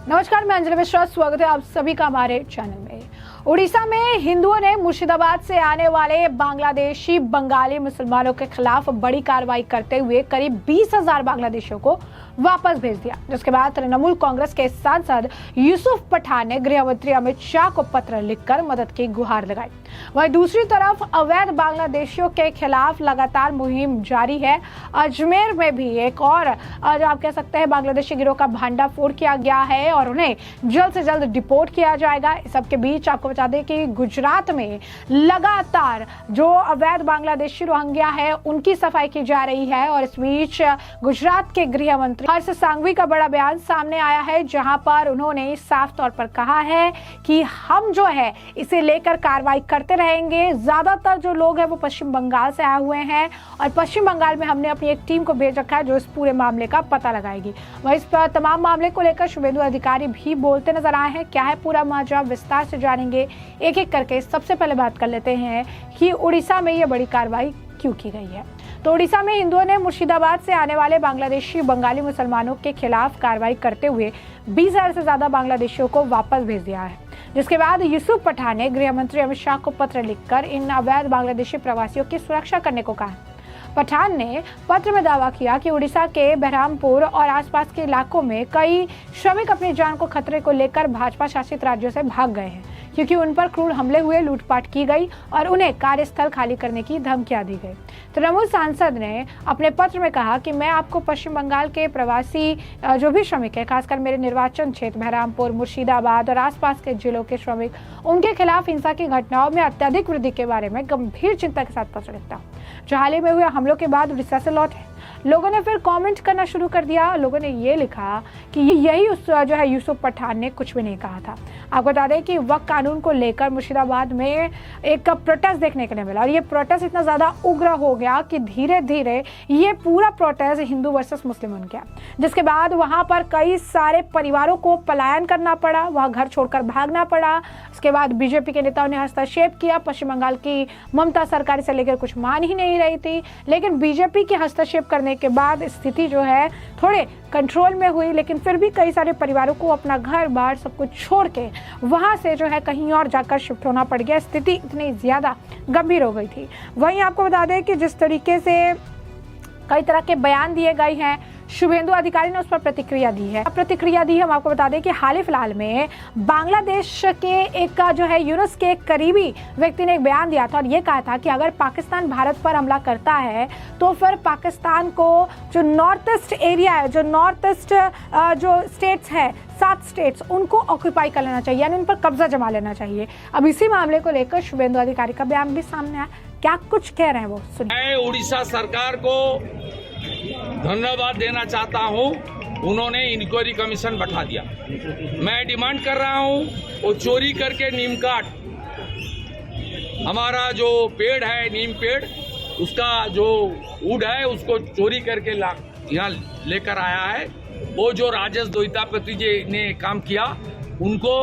नमस्कार, मैं अंजलि मिश्रा। स्वागत है आप सभी का हमारे चैनल में। उड़ीसा में हिंदुओं ने मुर्शिदाबाद से आने वाले बांग्लादेशी बंगाली मुसलमानों के खिलाफ बड़ी कार्रवाई करते हुए करीब 20,000 बांग्लादेशियों को वापस भेज दिया, जिसके बाद तृणमूल कांग्रेस के सांसद यूसुफ पठान ने गृह मंत्री अमित शाह को पत्र लिखकर मदद की गुहार लगाई। वहीं दूसरी तरफ अवैध बांग्लादेशियों के खिलाफ लगातार मुहिम जारी है। अजमेर में भी एक और आप कह सकते हैं बांग्लादेशी गिरोह का भांडाफोड़ किया गया है और उन्हें जल्द से जल्द डिपोर्ट किया जाएगा। इस सबके बीच आपको बता दें कि गुजरात में लगातार जो अवैध बांग्लादेशी रोहिंग्या है उनकी सफाई की जा रही है और इस बीच गुजरात के गृह मंत्री हर्ष सांघवी का बड़ा बयान सामने आया है, जहां पर उन्होंने साफ तौर पर कहा है कि हम जो है इसे लेकर कार्रवाई करते रहेंगे। ज्यादातर जो लोग हैं वो पश्चिम बंगाल से आए हुए हैं और पश्चिम बंगाल में हमने अपनी एक टीम को भेज रखा है जो इस पूरे मामले का पता लगाएगी। वहीं इस तमाम मामले को लेकर शुभेंदु अधिकारी भी बोलते नजर आए हैं। क्या है पूरा माजरा, विस्तार से जानेंगे एक एक करके। सबसे पहले बात कर लेते हैं कि उड़ीसा में ये बड़ी कार्रवाई क्यों की गई है। तो उड़ीसा में हिंदुओं ने मुर्शिदाबाद से आने वाले बांग्लादेशी बंगाली मुसलमानों के खिलाफ कार्रवाई करते हुए 20,000 से ज्यादा बांग्लादेशियों को वापस भेज दिया है, जिसके बाद यूसुफ पठान ने गृह मंत्री अमित शाह को पत्र लिखकर इन अवैध बांग्लादेशी प्रवासियों की सुरक्षा करने को कहा। पठान ने पत्र में दावा किया कि उड़ीसा के बहरामपुर और आसपास के इलाकों में कई श्रमिक अपनी जान को खतरे को लेकर भाजपा शासित राज्यों से भाग गए हैं, क्योंकि उन पर क्रूर हमले हुए, लूटपाट की गई और उन्हें कार्यस्थल खाली करने की धमकियां दी गई। तृणमूल सांसद ने अपने पत्र में कहा कि मैं आपको पश्चिम बंगाल के प्रवासी जो भी श्रमिक है, खासकर मेरे निर्वाचन क्षेत्र बहरामपुर, मुर्शिदाबाद और आसपास के जिलों के श्रमिक, उनके खिलाफ हिंसा की घटनाओं में अत्यधिक वृद्धि के बारे में गंभीर चिंता के साथ पत्र लिखता हूँ, जो हाल ही में हुए हमलों के बाद उड़ीसा से लौटे। लोगों ने फिर कमेंट करना शुरू कर दिया। लोगों ने ये लिखा कि यही उस जो है यूसुफ पठान ने कुछ भी नहीं कहा था। आपको बता दें कि वक्फ कानून को लेकर मुर्शिदाबाद में एक प्रोटेस्ट देखने के लिए मिला और ये प्रोटेस्ट इतना ज़्यादा उग्र हो गया कि धीरे धीरे ये पूरा प्रोटेस्ट हिंदू वर्सेस मुस्लिम बन गया, जिसके बाद वहाँ पर कई सारे परिवारों को पलायन करना पड़ा, वहाँ घर छोड़कर भागना पड़ा। उसके बाद बीजेपी के नेताओं ने हस्तक्षेप किया। पश्चिम बंगाल की ममता सरकार से लेकर कुछ मान ही नहीं रही थी, लेकिन बीजेपी के हस्तक्षेप करने के बाद स्थिति जो है थोड़े कंट्रोल में हुई, लेकिन फिर भी कई सारे परिवारों को अपना घर बार सब कुछ छोड़ के वहां से जो है कहीं और जाकर शिफ्ट होना पड़ गया। स्थिति इतनी ज्यादा गंभीर हो गई थी। वहीं आपको बता दें कि जिस तरीके से कई तरह के बयान दिए गए हैं, शुभेंदु अधिकारी ने उस पर प्रतिक्रिया दी है। हम आपको बता दें कि हाल ही फिलहाल में बांग्लादेश के एक जो है यूनुस के एक करीबी व्यक्ति ने एक बयान दिया था और ये कहा था कि अगर पाकिस्तान भारत पर हमला करता है तो फिर पाकिस्तान को जो नॉर्थ ईस्ट एरिया है, जो नॉर्थ ईस्ट जो स्टेट्स है, 7 स्टेट्स, उनको ऑक्यूपाई कर लेना चाहिए, यानी उन पर कब्जा जमा लेना चाहिए। अब इसी मामले को लेकर शुभेंदु अधिकारी का बयान भी सामने आया। क्या कुछ कह रहे हैं वो सुनिए। मैं उड़ीसा सरकार को धन्यवाद देना चाहता हूं, उन्होंने इंक्वायरी कमीशन बैठा दिया। मैं डिमांड कर रहा हूं वो चोरी करके नीम काठ, हमारा जो पेड़ है नीम पेड़, उसका जो वुड है उसको चोरी करके यहाँ लेकर आया है। वो जो राजेश द्वैतापति जी ने काम किया उनको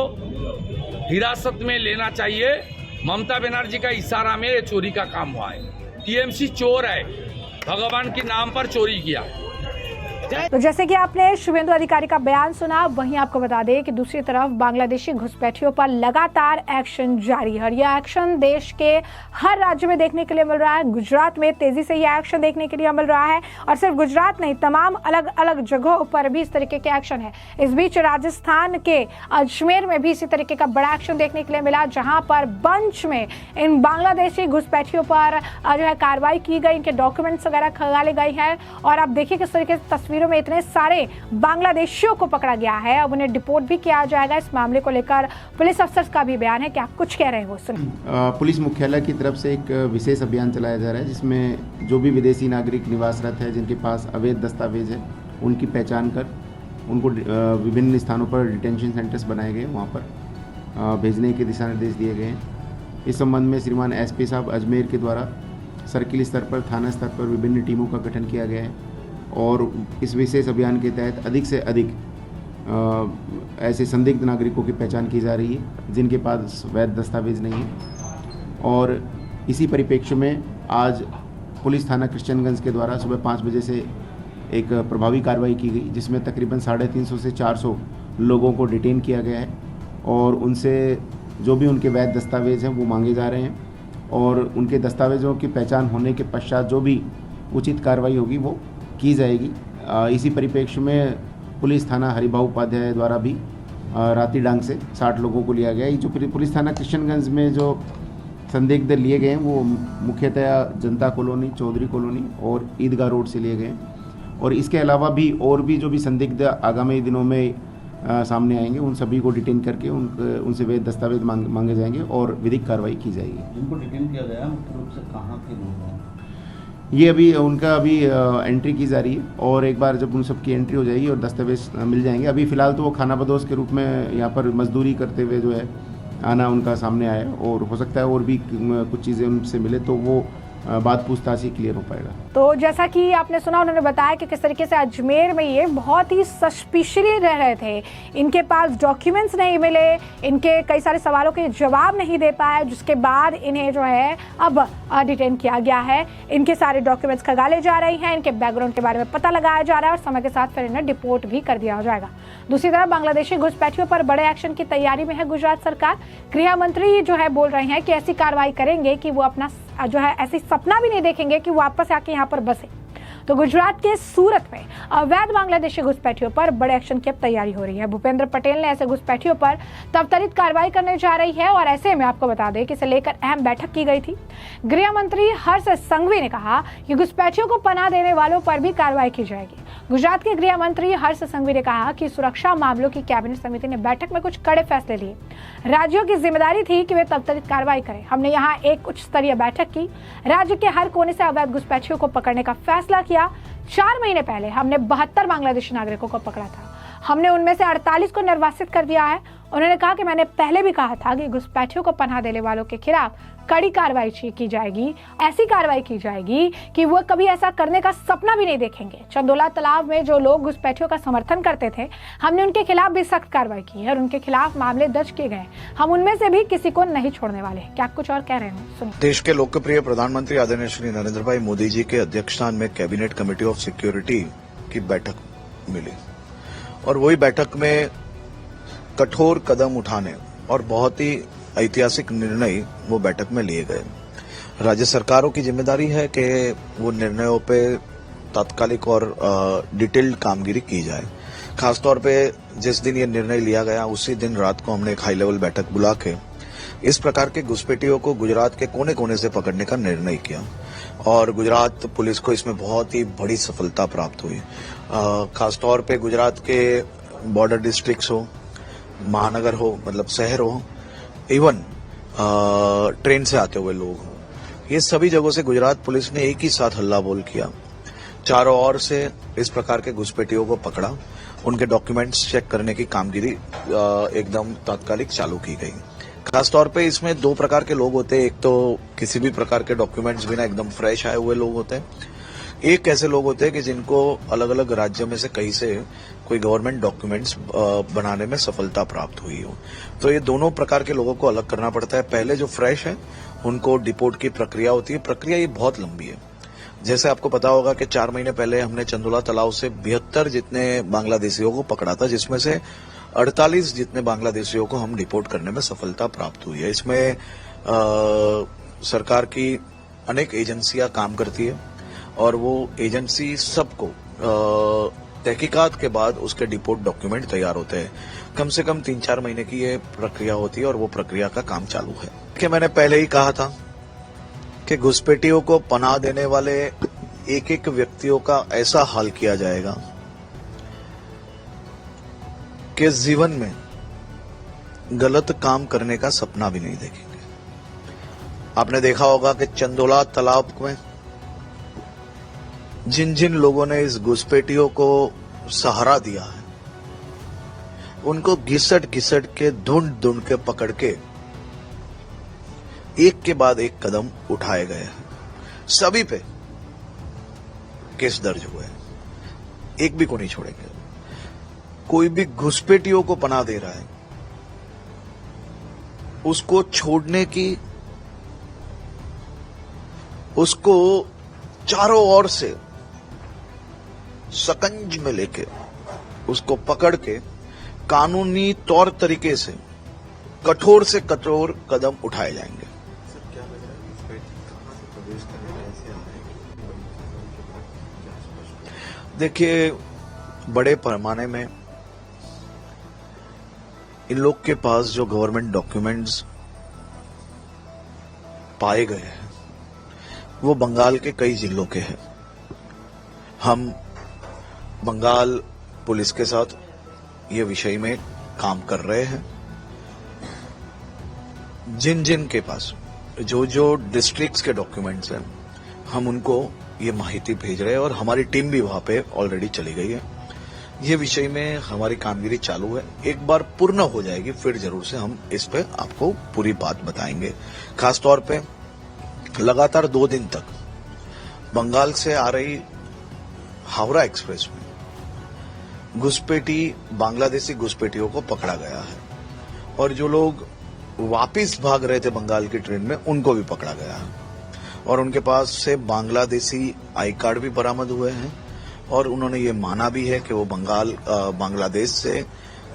हिरासत में लेना चाहिए। ममता बनर्जी का इशारा में ये चोरी का काम हुआ है। टीएमसी चोर है, भगवान के नाम पर चोरी किया। तो जैसे कि आपने शुभेंदु अधिकारी का बयान सुना, वहीं आपको बता दें कि दूसरी तरफ बांग्लादेशी घुसपैठियों पर लगातार एक्शन जारी है और यह एक्शन देश के हर राज्य में देखने के लिए मिल रहा है। गुजरात में तेजी से यह एक्शन देखने के लिए मिल रहा है और सिर्फ गुजरात नहीं, तमाम अलग अलग जगहों पर भी इस तरीके के एक्शन है। इस बीच राजस्थान के अजमेर में भी इसी तरीके का बड़ा एक्शन देखने के लिए मिला, जहां पर बंच में इन बांग्लादेशी घुसपैठियों पर जो है कार्रवाई की गई, इनके डॉक्यूमेंट्स वगैरह खंगाले गए हैं और आप देखिए किस तरीके से तस्वीरों में इतने सारे बांग्लादेशियों को पकड़ा गया है। अब उन्हें डिपोर्ट भी किया जाएगा। इस मामले को लेकर पुलिस अफसर का भी बयान है। क्या कुछ कह रहे हैं वो सुनिए। पुलिस मुख्यालय की तरफ से एक विशेष अभियान चलाया जा रहा है, जिसमें जो भी विदेशी नागरिक निवासरत है, जिनके पास अवैध दस्तावेज है, उनकी पहचान कर उनको विभिन्न स्थानों पर डिटेंशन सेंटर्स बनाए गए, वहाँ पर भेजने के दिशा निर्देश दिए गए हैं। इस संबंध में श्रीमान एसपी साहब अजमेर के द्वारा सर्किल स्तर पर, थाना स्तर पर विभिन्न टीमों का गठन किया गया है और इस विशेष अभियान के तहत अधिक से अधिक ऐसे संदिग्ध नागरिकों की पहचान की जा रही है जिनके पास वैध दस्तावेज नहीं है। और इसी परिप्रेक्ष्य में आज पुलिस थाना कृष्णगंज के द्वारा सुबह 5 बजे से एक प्रभावी कार्रवाई की गई, जिसमें तकरीबन 350 से 400 लोगों को डिटेन किया गया है और उनसे जो भी उनके वैध दस्तावेज़ हैं वो मांगे जा रहे हैं और उनके दस्तावेज़ों की पहचान होने के पश्चात जो भी उचित कार्रवाई होगी वो की जाएगी। इसी परिप्रेक्ष्य में पुलिस थाना हरिभाऊ उपाध्याय द्वारा भी राती डांग से 60 लोगों को लिया गया है। जो पुलिस थाना किशनगंज में जो संदिग्ध लिए गए हैं वो मुख्यतः जनता कॉलोनी, चौधरी कॉलोनी और ईदगाह रोड से लिए गए हैं और इसके अलावा भी और भी जो भी संदिग्ध आगामी दिनों में सामने आएंगे उन सभी को डिटेन करके उनसे वैध दस्तावेज मांगे जाएंगे और विधिक कार्रवाई की जाएगी। जिनको डिटेन किया गया मुख्य रूप से कहाँ के लोग हैं? ये अभी उनका एंट्री की जा रही है और एक बार जब उन सब की एंट्री हो जाएगी और दस्तावेज मिल जाएंगे, अभी फ़िलहाल तो वो खानाबदोश के रूप में यहाँ पर मजदूरी करते हुए जो है आना उनका सामने आया और हो सकता है और भी कुछ चीज़ें उनसे मिले तो वो बात पूछताछ ही क्लियर हो पाएगा। तो जैसा कि आपने सुना, उन्होंने बताया कि किस तरीके से अजमेर में ये बहुत ही सस्पिशियसली रह रहे थे। इनके पास डॉक्यूमेंट्स नहीं मिले, इनके कई सारे सवालों के जवाब नहीं दे पाए, जिसके बाद इन्हें जो है अब डिटेन किया गया है। इनके सारे डॉक्यूमेंट्स खंगाले जा रही हैं, इनके बैकग्राउंड के बारे में पता लगाया जा रहा है और समय के साथ फिर इन्हें डिपोर्ट भी कर दिया जाएगा। दूसरी तरफ बांग्लादेशी घुसपैठियों पर बड़े एक्शन की तैयारी में है गुजरात सरकार। गृह मंत्री जो है बोल रहे हैं कि ऐसी कार्रवाई करेंगे कि वो अपना जो है ऐसी सपना भी नहीं देखेंगे कि वापस आके यहाँ पर बसे। तो गुजरात के सूरत में अवैध बांग्लादेशी घुसपैठियों पर बड़े एक्शन की अब तैयारी हो रही है। भूपेंद्र पटेल ने ऐसे घुसपैठियों पर त्वरित कार्रवाई करने जा रही है और ऐसे में आपको बता दें कि इसे लेकर अहम बैठक की गई थी। गृह मंत्री हर्ष संघवी ने कहा कि घुसपैठियों को पनाह देने वालों पर भी कार्रवाई की जाएगी। गुजरात के गृह मंत्री हर्ष संघवी ने कहा कि सुरक्षा मामलों की कैबिनेट समिति ने बैठक में कुछ कड़े फैसले लिए। राज्यों की जिम्मेदारी थी कि वे त्वरित कार्रवाई करें। हमने यहाँ एक उच्च स्तरीय बैठक की, राज्य के हर कोने से अवैध घुसपैठियों को पकड़ने का फैसला किया। 4 महीने पहले हमने 72 बांग्लादेशी नागरिकों को पकड़ा था। हमने उनमें से 48 को निर्वासित कर दिया है। उन्होंने कहा कि मैंने पहले भी कहा था कि घुसपैठियों को पनाह देने वालों के खिलाफ कड़ी कार्रवाई की जाएगी, ऐसी कार्रवाई की जाएगी कि वो कभी ऐसा करने का सपना भी नहीं देखेंगे। चंदोला तालाब में जो लोग घुसपैठियों का समर्थन करते थे, हमने उनके खिलाफ भी सख्त कार्रवाई की है और उनके खिलाफ मामले दर्ज किए गए। हम उनमें से भी किसी को नहीं छोड़ने वाले। क्या कुछ और कह रहे हैं, सुनिए। देश के लोकप्रिय प्रधानमंत्री आदरणीय श्री नरेंद्र भाई मोदी जी के अध्यक्षस्थान में कैबिनेट कमेटी ऑफ सिक्योरिटी की बैठक मिली और वही बैठक में कठोर कदम उठाने और बहुत ही ऐतिहासिक निर्णय वो बैठक में लिए गए। राज्य सरकारों की जिम्मेदारी है कि वो निर्णयों पे तात्कालिक और डिटेल्ड कामगिरी की जाए। खासतौर पे जिस दिन ये निर्णय लिया गया उसी दिन रात को हमने एक हाई लेवल बैठक बुला के इस प्रकार के घुसपैठियों को गुजरात के कोने कोने से पकड़ने का निर्णय किया और गुजरात पुलिस को इसमें बहुत ही बड़ी सफलता प्राप्त हुई। खासतौर पे गुजरात के बॉर्डर डिस्ट्रिक्ट्स हो, महानगर हो, मतलब शहर हो, इवन ट्रेन से आते हुए लोग हो, ये सभी जगहों से गुजरात पुलिस ने एक ही साथ हल्ला बोल किया। चारों ओर से इस प्रकार के घुसपैठियों को पकड़ा, उनके डॉक्यूमेंट्स चेक करने की कामगिरी एकदम तात्कालिक चालू की गई। खासतौर पे इसमें 2 प्रकार के लोग होते हैं। एक तो किसी भी प्रकार के डॉक्यूमेंट्स बिना एकदम फ्रेश आए हुए लोग होते हैं, एक ऐसे लोग होते हैं कि जिनको अलग अलग राज्यों में से कहीं से कोई गवर्नमेंट डॉक्यूमेंट्स बनाने में सफलता प्राप्त हुई हो। तो ये दोनों प्रकार के लोगों को अलग करना पड़ता है। पहले जो फ्रेश है उनको डिपोर्ट की प्रक्रिया होती है। प्रक्रिया ये बहुत लंबी है। जैसे आपको पता होगा कि 4 महीने पहले हमने चंदोला तालाब से 72 जितने बांग्लादेशियों को पकड़ा था, जिसमें से 48 जितने बांग्लादेशियों को हम डिपोर्ट करने में सफलता प्राप्त हुई है। इसमें सरकार की अनेक एजेंसियां काम करती है और वो एजेंसी सबको तहकीकात के बाद उसके डिपोर्ट डॉक्यूमेंट तैयार होते हैं। कम से कम 3-4 महीने की ये प्रक्रिया होती है और वो प्रक्रिया का काम चालू है। कि मैंने पहले ही कहा था कि घुसपैठियों को पनाह देने वाले एक एक व्यक्तियों का ऐसा हाल किया जाएगा कि जीवन में गलत काम करने का सपना भी नहीं देखेंगे। आपने देखा होगा कि चंदोला तालाब में जिन जिन लोगों ने इस घुसपैठियों को सहारा दिया है, उनको घिसट घिसट के ढूंढ ढूंढ के पकड़ के एक के बाद एक कदम उठाए गए हैं। सभी पे केस दर्ज हुए हैं, एक भी को नहीं छोड़ेंगे। कोई भी घुसपैठियों को पनाह दे रहा है, उसको छोड़ने की, उसको चारों ओर से सकंज में लेके उसको पकड़ के कानूनी तौर तरीके से कठोर से कठोर कदम उठाए जाएंगे। देखिए, बड़े पैमाने में इन लोग के पास जो गवर्नमेंट डॉक्यूमेंट्स पाए गए हैं वो बंगाल के कई जिलों के हैं। हम बंगाल पुलिस के साथ ये विषय में काम कर रहे हैं। जिन जिन के पास जो जो डिस्ट्रिक्ट्स के डॉक्यूमेंट्स हैं हम उनको ये माहिती भेज रहे हैं और हमारी टीम भी वहां पे ऑलरेडी चली गई है। ये विषय में हमारी कामगिरी चालू है। एक बार पूर्ण हो जाएगी फिर जरूर से हम इस पे आपको पूरी बात बताएंगे। खासतौर पे लगातार 2 दिन तक बंगाल से आ रही हावड़ा एक्सप्रेस में घुसपैठी बांग्लादेशी घुसपैठियों को पकड़ा गया है और जो लोग वापिस भाग रहे थे बंगाल की ट्रेन में उनको भी पकड़ा गया है और उनके पास से बांग्लादेशी आई कार्ड भी बरामद हुए हैं और उन्होंने ये माना भी है कि वो बांग्लादेश से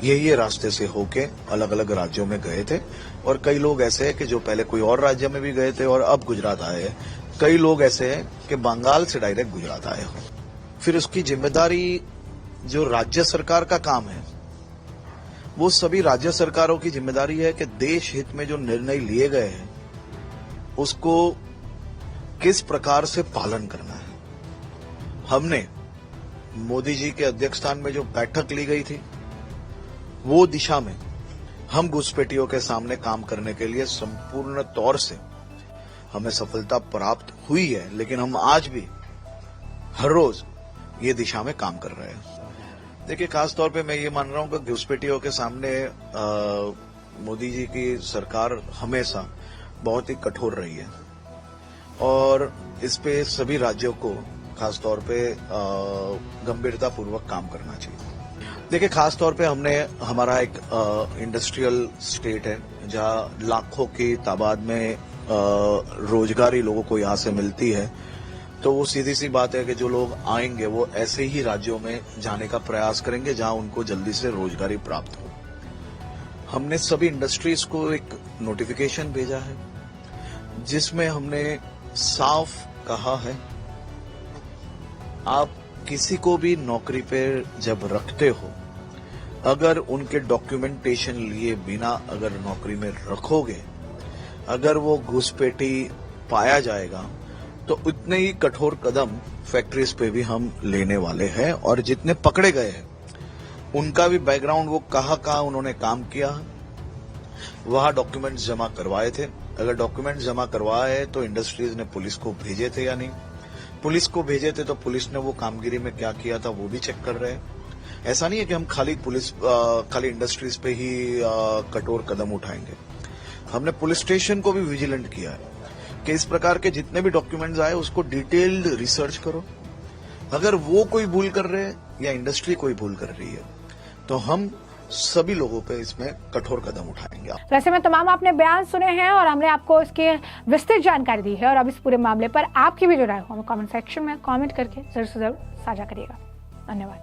ये रास्ते से होके अलग अलग राज्यों में गए थे और कई लोग ऐसे हैं कि जो पहले कोई और राज्य में भी गए थे और अब गुजरात आए हैं। कई लोग ऐसे हैं कि बंगाल से डायरेक्ट गुजरात आए हो। फिर उसकी जिम्मेदारी जो राज्य सरकार का काम है वो सभी राज्य सरकारों की जिम्मेदारी है कि देश हित में जो निर्णय लिए गए हैं उसको किस प्रकार से पालन करना है। हमने मोदी जी के अध्यक्षस्थान में जो बैठक ली गई थी वो दिशा में हम घुसपैठियों के सामने काम करने के लिए संपूर्ण तौर से हमें सफलता प्राप्त हुई है, लेकिन हम आज भी हर रोज ये दिशा में काम कर रहे हैं। देखिए, खास तौर पे मैं ये मान रहा हूं कि घुसपैठियों के सामने मोदी जी की सरकार हमेशा बहुत ही कठोर रही है और इस पे सभी राज्यों को खास तौर पे गंभीरता पूर्वक काम करना चाहिए। देखिए, खास तौर पे हमने हमारा एक इंडस्ट्रियल स्टेट है जहां लाखों की तादाद में रोजगारी लोगों को यहां से मिलती है, तो वो सीधी सी बात है कि जो लोग आएंगे वो ऐसे ही राज्यों में जाने का प्रयास करेंगे जहां उनको जल्दी से रोजगारी प्राप्त हो। हमने सभी इंडस्ट्रीज को एक नोटिफिकेशन भेजा है जिसमें हमने साफ कहा है, आप किसी को भी नौकरी पे जब रखते हो अगर उनके डॉक्यूमेंटेशन लिए बिना अगर नौकरी में रखोगे, अगर वो घुसपैठी पाया जाएगा तो उतने ही कठोर कदम फैक्ट्रीज पे भी हम लेने वाले हैं और जितने पकड़े गए हैं उनका भी बैकग्राउंड वो कहाँ उन्होंने काम किया, वहां डॉक्यूमेंट्स जमा करवाए थे। अगर डॉक्यूमेंट्स जमा करवाए तो इंडस्ट्रीज ने पुलिस को भेजे थे या नहीं, पुलिस को भेजे थे तो पुलिस ने वो कामगिरी में क्या किया था वो भी चेक कर रहे हैं। ऐसा नहीं है कि हम खाली इंडस्ट्रीज पे ही कठोर कदम उठाएंगे। हमने पुलिस स्टेशन को भी विजिलेंट किया है कि इस प्रकार के जितने भी डॉक्यूमेंट्स आए उसको डिटेल्ड रिसर्च करो। अगर वो कोई भूल कर रहे हैं या इंडस्ट्री कोई भूल कर रही है तो हम सभी लोगों पे इसमें कठोर कदम उठाएंगे। वैसे में तमाम आपने बयान सुने हैं और हमने आपको इसकी विस्तृत जानकारी दी है और अब इस पूरे मामले पर आपकी भी जो राय हो हमें कमेंट सेक्शन में कमेंट करके जरूर से जरूर साझा करिएगा। धन्यवाद।